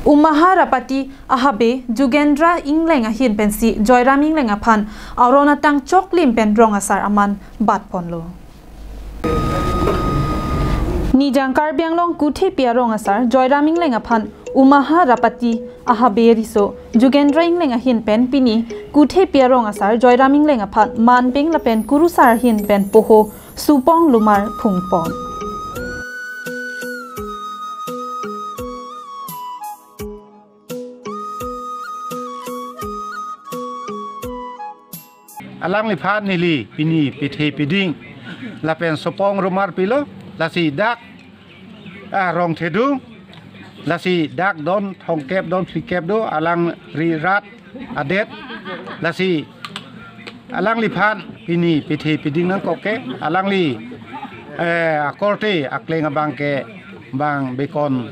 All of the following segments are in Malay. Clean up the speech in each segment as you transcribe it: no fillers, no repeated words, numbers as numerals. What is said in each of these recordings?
Umaharapati ahabe Jugendra Ingleng ahin pensi Joyram Ingleng aphan arona tang choklim pen rong asar aman bat ponlo Nijang Karbianglong Kuthi Piarong asar Joyram Ingleng aphan Umaharapati ahabe riso Jugendra Ingleng ahin pen pini Kuthi Piarong asar Joyram Ingleng aphan manping la pen kurusar hin pen poho supong lumar phungpon Alang lipat nili pini pithe piding la pen sopong rumar pilo la si dak rong thedu la si dak don thong kep don fli kep do alang ri rat adet la si alang lipat pini pithe piding nang koke alang li akorte akleng abang ke bang bekon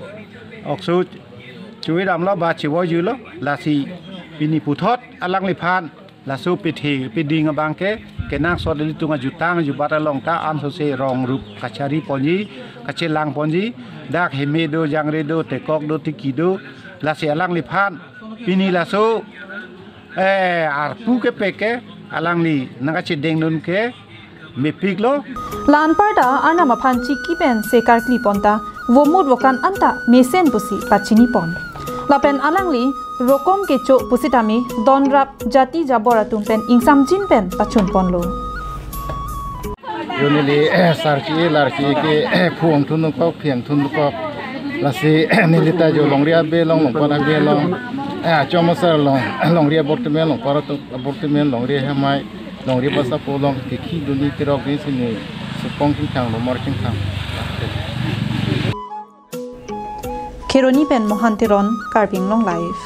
oksu chui dam lo ba chiwo yu lo la si pini puthot alang lipat la su piding abang ke nang so deli tunga jutang jubata long ta am so se rong rup kachari ponji kachelang ponji dak hemedo jangredo tekok do tikido la se alang liphan pini la su arpu ke peke alang li naga chedeng nun ke mepik lo lan parda arna maphan chiki pen se karkli ponta womud wokan anta mesen pusi pachini pon lapen alangli rokom kecho pusitami donrap jati jabora tumpen ingsam jinpen pachun ponlo Yunili sarchi larchi ke phuang thunu ko phiang thunu ko lasi nilita jo longria be long para be long chomosar long ria bortme long para to bortme long ria hamai long ria basa po long ke khi duni tirok ni sini supong king thang lo mar king thang Keroni pen Mohantiron Karbinglong Live